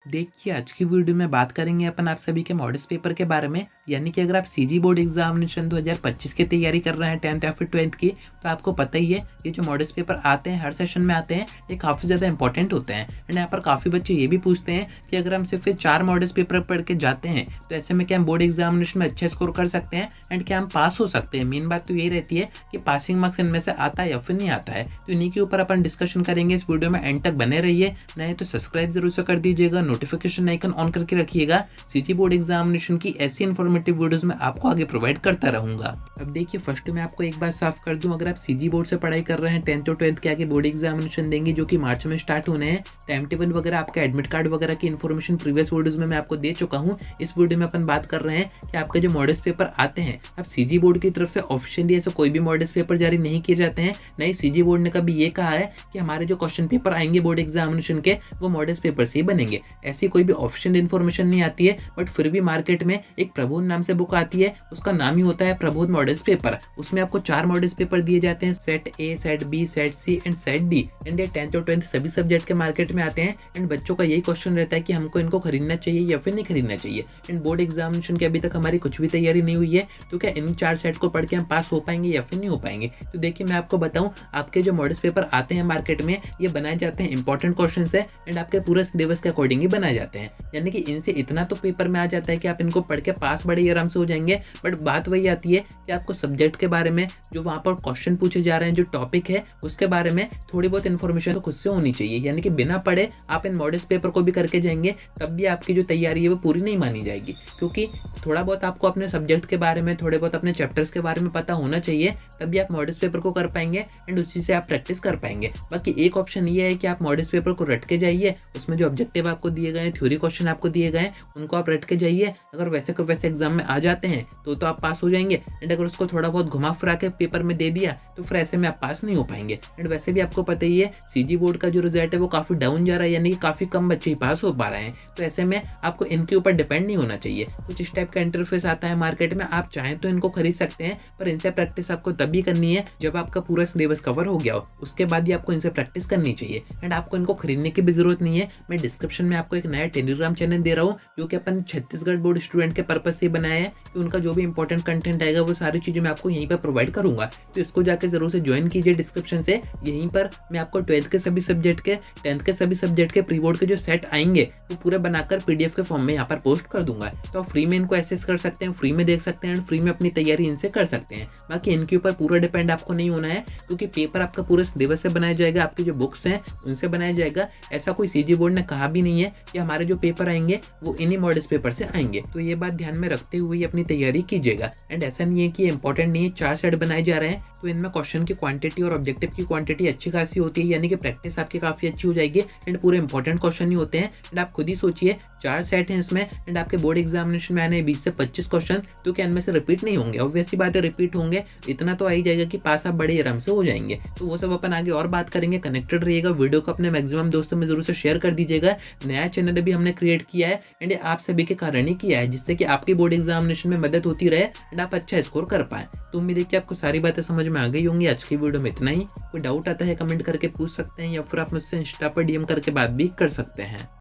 देखिए, आज की वीडियो में बात करेंगे अपन आप सभी के मॉडल्स पेपर के बारे में। यानी कि अगर आप सीजी बोर्ड एग्जामिनेशन 2025 की तैयारी कर रहे हैं 10th या फिर 12th की, तो आपको पता ही है ये जो मॉडल्स पेपर आते हैं हर सेशन में आते हैं, ये काफ़ी ज़्यादा इंपॉर्टेंट होते हैं। एंड यहाँ पर काफ़ी बच्चे ये भी पूछते हैं कि अगर हम सिर्फ 4 मॉडल्स पेपर पढ़ के जाते हैं तो ऐसे में क्या हम बोर्ड एग्जामिनेशन में अच्छा स्कोर कर सकते हैं एंड क्या हम पास हो सकते हैं। मेन बात तो यही रहती है कि पासिंग मार्क्स इनमें से आता है या फिर नहीं आता है। तो इन्हीं के ऊपर अपन डिस्कशन करेंगे इस वीडियो में। एंड तक बने रहिए, नहीं तो सब्सक्राइब जरूर से कर दीजिएगा, नोटिफिकेशन आइकन ऑन करके रखिएगा। सीजी बोर्ड एग्जामिनेशन की ऐसी इन्फॉर्मेटिव वीडियोस मैं आपको आगे प्रोवाइड करता रहूंगा। अब देखिए, फर्स्ट मैं आपको एक बात साफ कर दूं, अगर आप सीजी बोर्ड से पढ़ाई कर रहे हैं 10th और 12th के आगे बोर्ड एग्जामिनेशन देंगे जो कि मार्च में स्टार्ट होने हैं, टाइम टेबल वगैरह आपका एडमिट कार्ड वगैरह की इन्फॉर्मेशन प्रीवियस वीडियोस में मैं आपको दे चुका हूँ। इस वीडियो में अपन बात कर रहे हैं कि आपके जो मॉडल्स पेपर आते हैं, अब सीजी बोर्ड की तरफ से ऑफिशियली ऐसे कोई भी मॉडल्स पेपर जारी नहीं किए जाते हैं। नहीं, सीजी बोर्ड ने कभी ये कहा है कि हमारे जो क्वेश्चन पेपर आएंगे बोर्ड एग्जामिनेशन के वो मॉडल्स पेपर से ही बनेंगे। ऐसी कोई भी ऑफिशियल इन्फॉर्मेशन नहीं आती है। बट फिर भी मार्केट में एक प्रबोध नाम से बुक आती है, उसका नाम ही होता है प्रबोध मॉडल्स पेपर। उसमें आपको 4 मॉडल्स पेपर दिए जाते हैं, set A, set B, set C and set D. And ये 10th और 12th सभी सब्जेक्ट के मार्केट में आते हैं। एंड बच्चों का यही क्वेश्चन रहता है कि हमको इनको खरीदना चाहिए या फिर नहीं खरीदना चाहिए। एंड बोर्ड एग्जामिनेशन की अभी तक हमारी कुछ भी तैयारी नहीं हुई है, तो क्या इन 4 सेट को पढ़ के हम पास हो पाएंगे या फिर नहीं हो पाएंगे। तो देखिए, मैं आपको बताऊं, आपके जो मॉडल्स पेपर आते हैं मार्केट में ये बनाए जाते हैं इंपॉर्टेंट क्वेश्चन से एंड आपके पूरे सिलेबस के अकॉर्डिंग ही बनाए जाते हैं। यानी कि इनसे इतना तो पेपर में आ जाता है कि आप इनको पढ़ के पास बड़े ही आराम से हो जाएंगे। बट बात वही आती है कि आपको सब्जेक्ट के बारे में जो वहाँ पर क्वेश्चन पूछे जा रहे हैं, जो टॉपिक है उसके बारे में थोड़ी बहुत इन्फॉर्मेशन तो खुद से होनी चाहिए। यानी कि बिना पढ़े आप इन मॉडल्स पेपर को भी करके जाएंगे तब भी आपकी जो तैयारी है वो पूरी नहीं मानी जाएगी, क्योंकि थोड़ा बहुत आपको अपने सब्जेक्ट के बारे में, थोड़े बहुत अपने चैप्टर्स के बारे में पता होना चाहिए, तभी आप मॉडल्स पेपर को कर पाएंगे एंड उसी से आप प्रैक्टिस कर पाएंगे। बाकी एक ऑप्शन ये है कि आप मॉडल्स पेपर को रट के जाइए, उसमें जो ऑब्जेक्टिव आपको दिए गए हैं, थ्योरी क्वेश्चन आपको दिए गए हैं, उनको आप रट के जाइए। अगर वैसे को वैसे एग्जाम में आ जाते हैं तो आप पास हो जाएंगे। एंड अगर उसको थोड़ा बहुत घुमा फिरा के पेपर में दे दिया तो फिर ऐसे में आप पास नहीं हो पाएंगे। एंड वैसे भी आपको पता ही है सीजी बोर्ड का जो रिजल्ट है वो काफी डाउन जा रहा है, यानी कि काफी कम बच्चे ही पास हो पा रहे हैं। तो ऐसे में आपको इनके ऊपर डिपेंड नहीं होना चाहिए। कुछ इस टाइप का इंटरफेस आता है मार्केट में, आप चाहें तो इनको खरीद सकते हैं, पर इनसे प्रैक्टिस आपको तभी करनी है जब आपका पूरा सिलेबस कवर हो गया हो, उसके बाद ही आपको इनसे प्रैक्टिस करनी चाहिए। एंड आपको इनको खरीदने की भी जरूरत नहीं है। मैं डिस्क्रिप्शन में आपको एक नया टेलीग्राम चैनल दे रहा हूँ जो कि अपन छत्तीसगढ़ बोर्ड स्टूडेंट के पर्पज से बनाया है कि उनका जो भी इंपॉर्टेंट कंटेंट आएगा वो सारी चीजें मैं आपको यहीं पर प्रोवाइड करूंगा। तो इसको जाकर जरूर से ज्वाइन कीजिए डिस्क्रिप्शन से। यहीं पर मैं आपको 12th के सभी सब्जेक्ट के, 10th के सभी सब्जेक्ट के प्री बोर्ड के जो सेट आएंगे वो पूरे बनाकर पीडीएफ के फॉर्म में यहाँ पर पोस्ट कर दूंगा। तो आप फ्री में इनको एक्सेस कर सकते हैं, फ्री में देख सकते हैं एंड फ्री में अपनी तैयारी इनसे कर सकते हैं। बाकी इनके ऊपर पूरा डिपेंड आपको नहीं होना है, क्योंकि पेपर आपका पूरे सिलेबस से बनाया जाएगा, आपकी जो बुक्स हैं उनसे बनाया जाएगा। ऐसा कोई सीजी बोर्ड ने कहा भी नहीं है कि हमारे जो पेपर आएंगे वो इन्हीं मॉडल्स पेपर से आएंगे। तो ये बात ध्यान में रखते हुए अपनी तैयारी कीजिएगा। एंड ऐसा नहीं है कि इंपॉर्टेंट नहीं है, 4 सेट बनाए जा रहे हैं तो इनमें क्वेश्चन की क्वांटिटी और ऑब्जेक्टिव की क्वांटिटी अच्छी खासी होती है, यानी कि प्रैक्टिस आपकी काफी अच्छी हो जाएगी। एंड पूरे इंपॉर्टेंट क्वेश्चन ही होते हैं। एंड आप खुद ही सोचिए, 4 सेट हैं इसमें एंड आपके बोर्ड एग्जामिनेशन में आने 20 से 25 क्वेश्चन, तो क्या इनमें से रिपीट नहीं होंगे? ऑब्वियस सी बात है, रिपीट होंगे। इतना तो आ ही जाएगा कि पास आप बड़े आराम से हो जाएंगे। तो वो सब अपन आगे और बात करेंगे। कनेक्टेड रहिएगा, वीडियो को अपने मैक्सिमम दोस्तों में जरूर से शेयर कर दीजिएगा। नया चैनल भी हमने क्रिएट किया है एंड आप सभी के कारण ही किया है, जिससे कि आपकी बोर्ड एग्जामिनेशन में मदद होती रहे एंड आप अच्छा स्कोर कर पाए। तो उम्मीद है कि आपको सारी बातें समझ में आ गई होंगी। आज की वीडियो में इतना ही। कोई डाउट आता है कमेंट करके पूछ सकते हैं या फिर आप मुझसे इंस्टा पर डीएम करके बात भी कर सकते हैं।